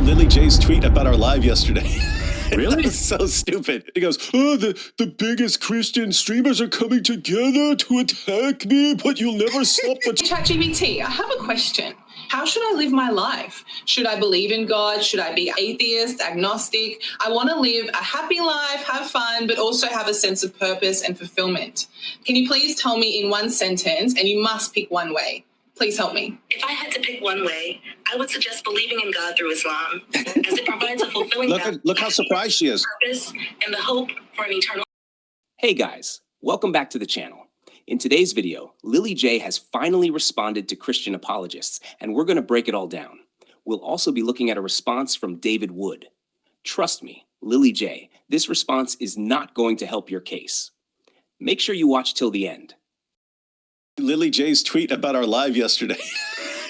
Lily J's tweet about our live yesterday. Really? That was so stupid. He goes, oh, the biggest Christian streamers are coming together to attack me, but you'll never stop the... ChatGPT, I have a question. How should I live my life? Should I believe in God? Should I be atheist, agnostic? I want to live a happy life, have fun, but also have a sense of purpose and fulfillment. Can you please tell me in one sentence, and you must pick one way? Please help me. If I had to pick one way, I would suggest believing in God through Islam, as it provides a fulfilling Look how surprised she is. purpose and the hope for an eternal. Hey guys, welcome back to the channel. In today's video, Lily J has finally responded to Christian apologists, and we're going to break it all down. We'll also be looking at a response from David Wood. Trust me, Lily J, this response is not going to help your case. Make sure you watch till the end. Lily J's tweet about our live yesterday.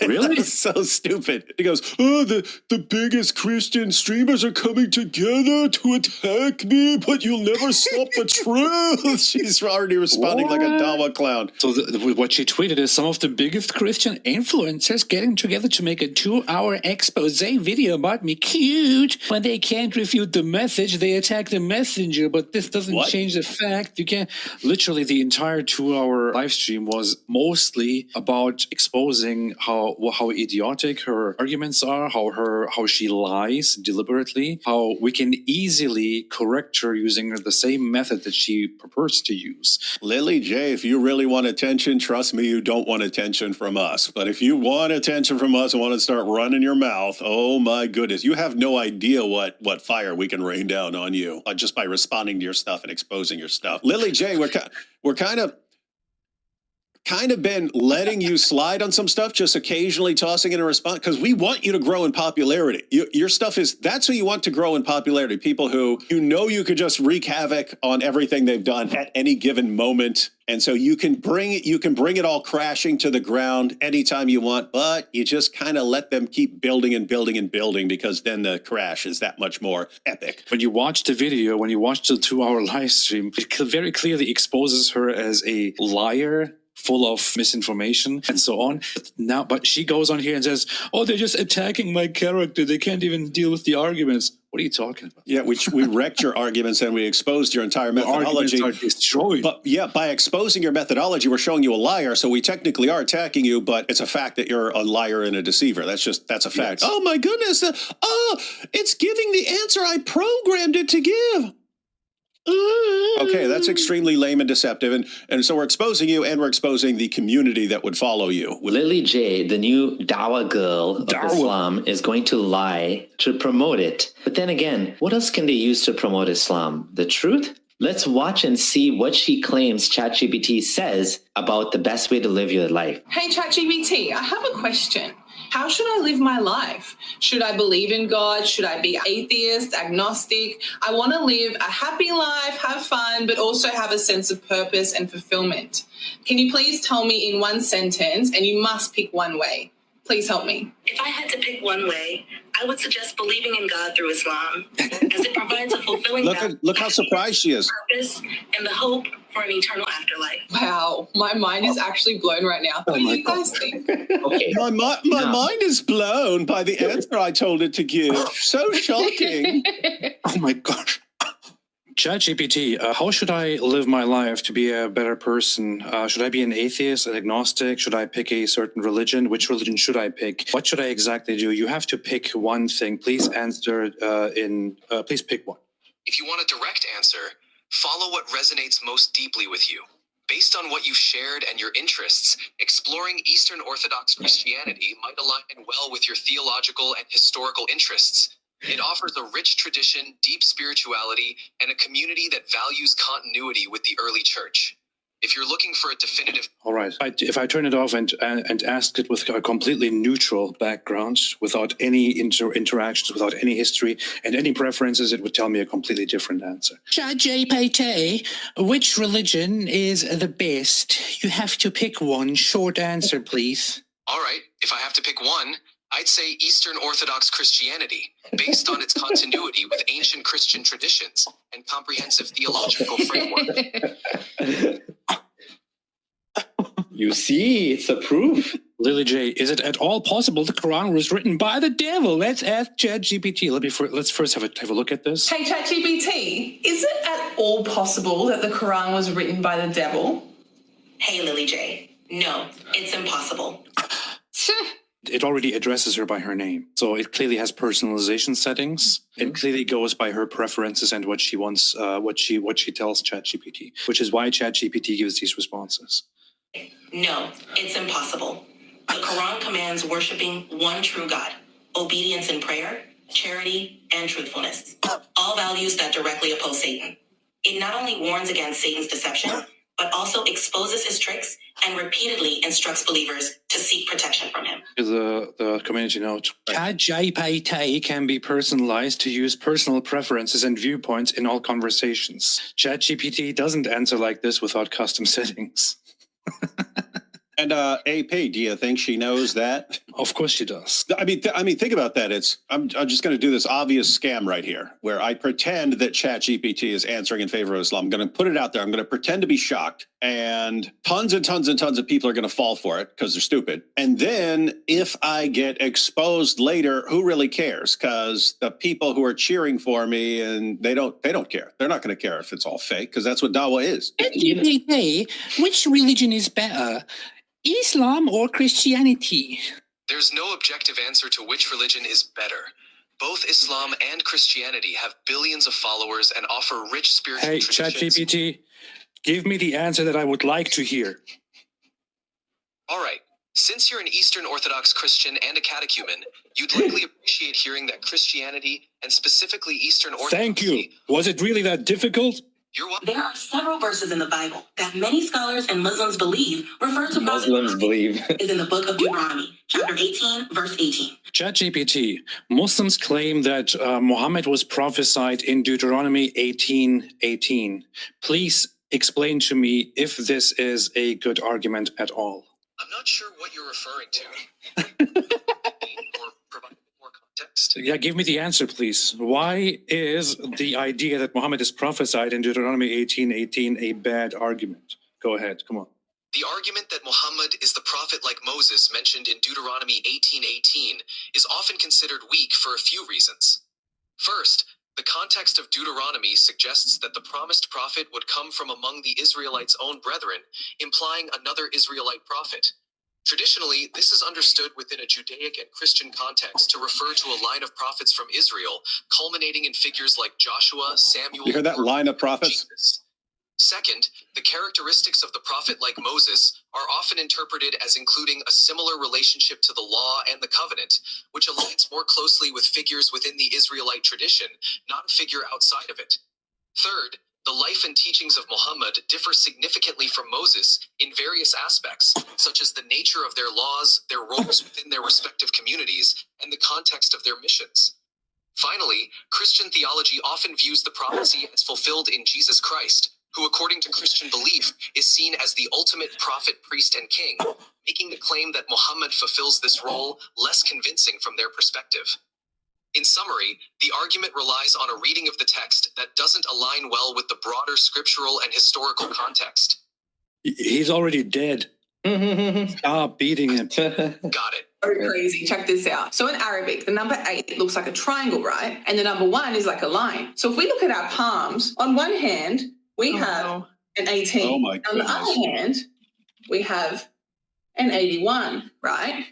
Really? That was so stupid. He goes, oh, the biggest Christian streamers are coming together to attack me, but you'll never stop the truth. She's already responding like a Dawa clown. So what she tweeted is some of the biggest Christian influencers getting together to make a 2-hour expose video about me. Cute. When they can't refute the message, they attack the messenger. But this doesn't change the fact you can't. Literally, the entire 2-hour live stream was mostly about exposing how idiotic her arguments are, how she lies deliberately, how we can easily correct her using the same method that she prefers to use. Lily J, if you really want attention, trust me, you don't want attention from us. But if you want attention from us and want to start running your mouth, oh my goodness, you have no idea what fire we can rain down on you just by responding to your stuff and exposing your stuff. Lily J, we're kind of been letting you slide on some stuff, just occasionally tossing in a response, because we want you to grow in popularity. Your stuff that's who you want to grow in popularity. People who you could just wreak havoc on everything they've done at any given moment. And so you can bring it all crashing to the ground anytime you want, but you just kind of let them keep building and building and building, because then the crash is that much more epic. When you watch the video, when you watch the 2-hour live stream, it very clearly exposes her as a liar, full of misinformation and so on. But she goes on here and says, oh, they're just attacking my character. They can't even deal with the arguments. What are you talking about? Yeah, we wrecked your arguments and we exposed your entire methodology. Arguments are destroyed. But yeah, by exposing your methodology, we're showing you a liar. So we technically are attacking you, but it's a fact that you're a liar and a deceiver. That's a fact. Yes. Oh my goodness. It's giving the answer I programmed it to give. Okay, that's extremely lame and deceptive. And so we're exposing you, and we're exposing the community that would follow you. Lily J, the new Dawa girl of Islam, is going to lie to promote it. But then again, what else can they use to promote Islam? The truth? Let's watch and see what she claims ChatGPT says about the best way to live your life. Hey, ChatGPT, I have a question. How should I live my life? Should I believe in God? Should I be atheist, agnostic? I want to live a happy life, have fun, but also have a sense of purpose and fulfillment. Can you please tell me in one sentence, and you must pick one way? Please help me. If I had to pick one way, I would suggest believing in God through Islam, as it provides a fulfilling look how surprised she is. Purpose and the hope for an eternal afterlife. Wow, my mind is actually blown right now. What do you guys think? Okay. My mind is blown by the answer I told it to give. So shocking. Oh my gosh. ChatGPT, how should I live my life to be a better person? Should I be an atheist, an agnostic? Should I pick a certain religion? Which religion should I pick? What should I exactly do? You have to pick one thing. Please answer please pick one. If you want a direct answer, follow what resonates most deeply with you. Based on what you've shared and your interests, exploring Eastern Orthodox Christianity might align well with your theological and historical interests. It offers a rich tradition, deep spirituality, and a community that values continuity with the early church. If you're looking for a definitive... All right. If I turn it off and ask it with a completely neutral background, without any interactions, without any history and any preferences, it would tell me a completely different answer. ChatGPT, which religion is the best? You have to pick one. Short answer, please. All right. If I have to pick one, I'd say Eastern Orthodox Christianity, based on its continuity with ancient Christian traditions and comprehensive theological framework. You see, it's a proof. Lily J, is it at all possible the Quran was written by the devil? Let's ask ChatGPT. Let's first have a look at this. Hey, ChatGPT, is it at all possible that the Quran was written by the devil? Hey, Lily J. No, it's impossible. It already addresses her by her name. So it clearly has personalization settings. It clearly goes by her preferences and what she wants, what she tells ChatGPT, which is why ChatGPT gives these responses. No, it's impossible. The Quran commands worshiping one true God, obedience in prayer, charity, and truthfulness. All values that directly oppose Satan. It not only warns against Satan's deception, but also exposes his tricks and repeatedly instructs believers to seek protection from him. The community note. ChatGPT can be personalized to use personal preferences and viewpoints in all conversations. ChatGPT doesn't answer like this without custom settings. And AP, do you think she knows that? Of course she does. I mean, think about that. I'm just going to do this obvious scam right here, where I pretend that ChatGPT is answering in favor of Islam. I'm going to put it out there. I'm going to pretend to be shocked, and tons of people are going to fall for it because they're stupid. And then if I get exposed later, who really cares? Because the people who are cheering for me, and they don't care. They're not going to care if it's all fake, because that's what dawah is. ChatGPT, which religion is better? Islam or Christianity? There's no objective answer to which religion is better. Both Islam and Christianity have billions of followers and offer rich spiritual traditions. Hey, ChatGPT, give me the answer that I would like to hear. All right. Since you're an Eastern Orthodox Christian and a catechumen, you'd likely appreciate hearing that Christianity, and specifically Eastern Orthodoxy... Thank you. Was it really that difficult? There are several verses in the Bible that many scholars and Muslims believe refer to Muslims believe is in the book of Deuteronomy, chapter 18, verse 18. ChatGPT, Muslims claim that Muhammad was prophesied in Deuteronomy 18:18. Please explain to me if this is a good argument at all. I'm not sure what you're referring to. Or provide more context. Yeah, give me the answer, please. Why is the idea that Muhammad is prophesied in Deuteronomy 18:18 a bad argument? Go ahead, come on. The argument that Muhammad is the prophet like Moses mentioned in Deuteronomy 18:18 is often considered weak for a few reasons. First, the context of Deuteronomy suggests that the promised prophet would come from among the Israelites' own brethren, implying another Israelite prophet. Traditionally, this is understood within a Judaic and Christian context to refer to a line of prophets from Israel, culminating in figures like Joshua, Samuel... You hear that line of prophets? Jesus. Second, the characteristics of the prophet like Moses are often interpreted as including a similar relationship to the law and the covenant, which aligns more closely with figures within the Israelite tradition, not a figure outside of it. Third, the life and teachings of Muhammad differ significantly from Moses in various aspects, such as the nature of their laws, their roles within their respective communities, and the context of their missions. Finally, Christian theology often views the prophecy as fulfilled in Jesus Christ, who, according to Christian belief, is seen as the ultimate prophet, priest, and king, making the claim that Muhammad fulfills this role less convincing from their perspective. In summary, the argument relies on a reading of the text that doesn't align well with the broader scriptural and historical context. He's already dead. Stop beating him. Got it. So crazy. Check this out. So in Arabic, the number 8 looks like a triangle, right? And the number 1 is like a line. So if we look at our palms, on one hand, we have an 18. Oh my On the other hand, we have an 81, right?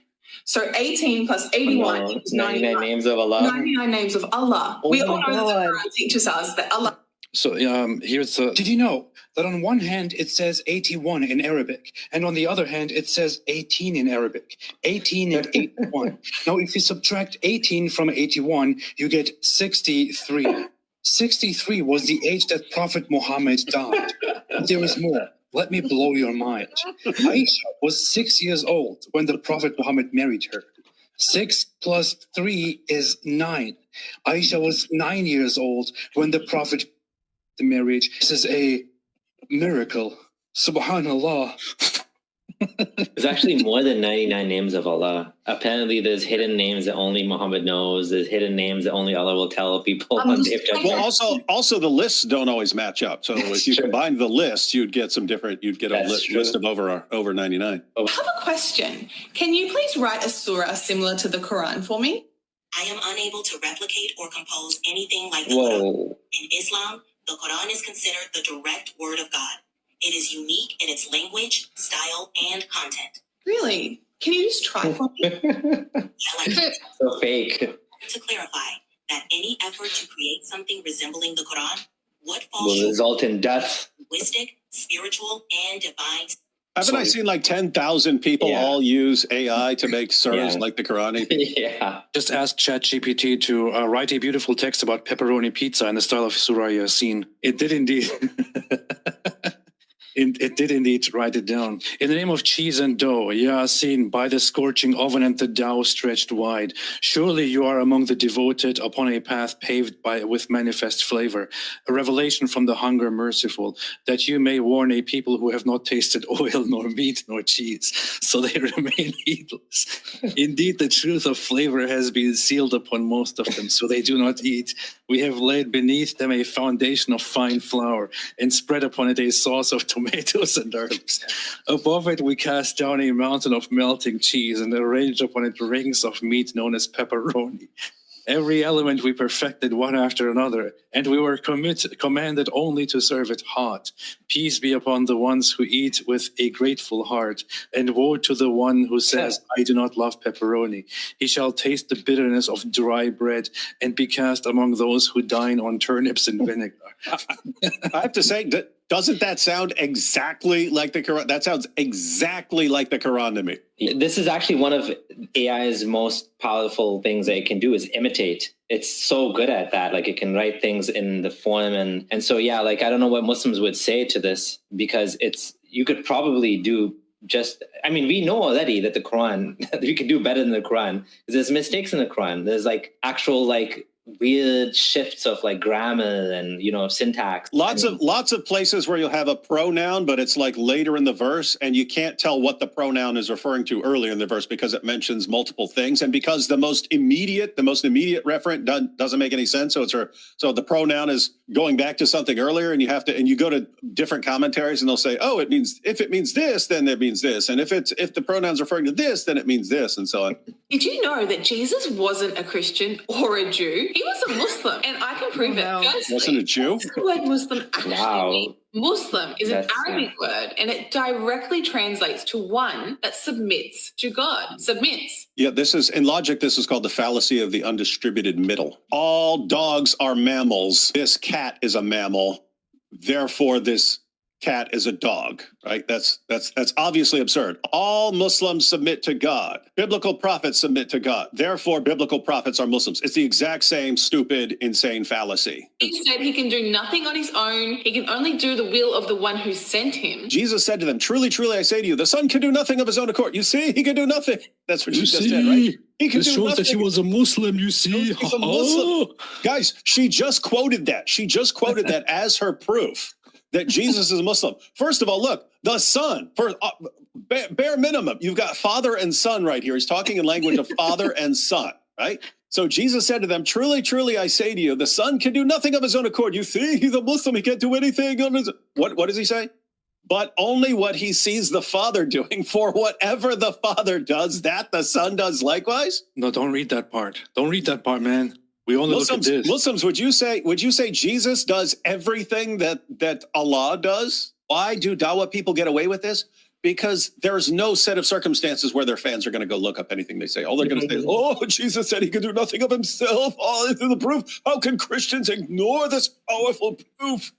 So 18 plus 81 is 99 names of Allah. 99 names of Allah. Oh We my all know that the God. Quran teaches us that Allah... So here's the... Did you know that on one hand it says 81 in Arabic, and on the other hand it says 18 in Arabic? 18 and 81. Now if you subtract 18 from 81, you get 63. 63 was the age that Prophet Muhammad died. But there is more. Let me blow your mind. Aisha was 6 years old when the Prophet Muhammad married her. 6 plus 3 is 9. Aisha was 9 years old when the Prophet married. This is a miracle. Subhanallah. There's actually more than 99 names of Allah. Apparently, there's hidden names that only Muhammad knows. There's hidden names that only Allah will tell people on Day of Judgment. Well, also the lists don't always match up. So if you combine the lists, you'd get some different. You'd get a list of over 99. I have a question. Can you please write a surah similar to the Quran for me? I am unable to replicate or compose anything like the Quran. In Islam, the Quran is considered the direct word of God. It is unique in its language, style, and content. Really? Can you just try for me? So fake. To clarify that any effort to create something resembling the Quran would fall Will short result in death. linguistic, spiritual, and divine. Haven't I seen like 10,000 people all use AI to make surahs like the Quranic? Yeah. Just ask ChatGPT to write a beautiful text about pepperoni pizza in the style of Surah Yasin. It did indeed. It did indeed write it down. In the name of cheese and dough, Yasin, by the scorching oven and the dough stretched wide, surely you are among the devoted upon a path paved with manifest flavor, a revelation from the hunger merciful, that you may warn a people who have not tasted oil nor meat nor cheese, so they remain heedless. Indeed, the truth of flavor has been sealed upon most of them, so they do not eat. We have laid beneath them a foundation of fine flour and spread upon it a sauce of tomatoes and herbs. Above it we cast down a mountain of melting cheese and arranged upon it rings of meat known as pepperoni. Every element we perfected one after another, and we were commanded only to serve it hot. Peace be upon the ones who eat with a grateful heart, and woe to the one who says, I do not love pepperoni. He shall taste the bitterness of dry bread and be cast among those who dine on turnips and vinegar. I have to say, doesn't that sound exactly like the Quran? That sounds exactly like the Quran to me. This is actually one of AI's most powerful things that it can do is imitate. It's so good at that. Like it can write things in the form. And so, yeah, like, I don't know what Muslims would say to this, because you could probably do we know already that the Quran, you can do better than the Quran, because there's mistakes in the Quran. There's like actual like weird shifts of like grammar and syntax. Lots of places where you'll have a pronoun, but it's like later in the verse, and you can't tell what the pronoun is referring to earlier in the verse because it mentions multiple things, and because the most immediate referent doesn't make any sense. So the pronoun is going back to something earlier, and you go to different commentaries, and they'll say, oh, if it means this, then it means this, and if the pronoun's referring to this, then it means this, and so on. Did you know that Jesus wasn't a Christian or a Jew? He was a Muslim, and I can prove it. Wasn't a Jew? The word Muslim actually means Muslim is an Arabic word, and it directly translates to one that submits to God. Submits. Yeah, in logic, this is called the fallacy of the undistributed middle. All dogs are mammals. This cat is a mammal. Therefore, this cat is a dog, right? That's obviously absurd. All Muslims submit to God. Biblical prophets submit to God. Therefore, biblical prophets are Muslims. It's the exact same stupid, insane fallacy. He said he can do nothing on his own. He can only do the will of the one who sent him. Jesus said to them, truly, truly, I say to you, the Son can do nothing of his own accord. You see, he can do nothing. That's what you just said, right? He can do nothing. That he was a Muslim, you see. He's a Muslim. Guys, she just quoted that. She just quoted that as her proof that Jesus is a Muslim. First of all, look, the Son, for bare minimum, you've got father and son right here. He's talking in language of father and son, right? So Jesus said to them, truly, truly, I say to you, the Son can do nothing of his own accord. You see, he's a Muslim. He can't do anything on his What does he say? But only what he sees the Father doing, for whatever the Father does, that the Son does likewise. No, don't read that part. Don't read that part, man. We only look at this. Muslims, would you say Jesus does everything that Allah does? Why do Dawah people get away with this? Because there's no set of circumstances where their fans are going to go look up anything they say. All they're going to say is, oh, Jesus said he could do nothing of himself. Oh, this is the proof. How can Christians ignore this powerful proof?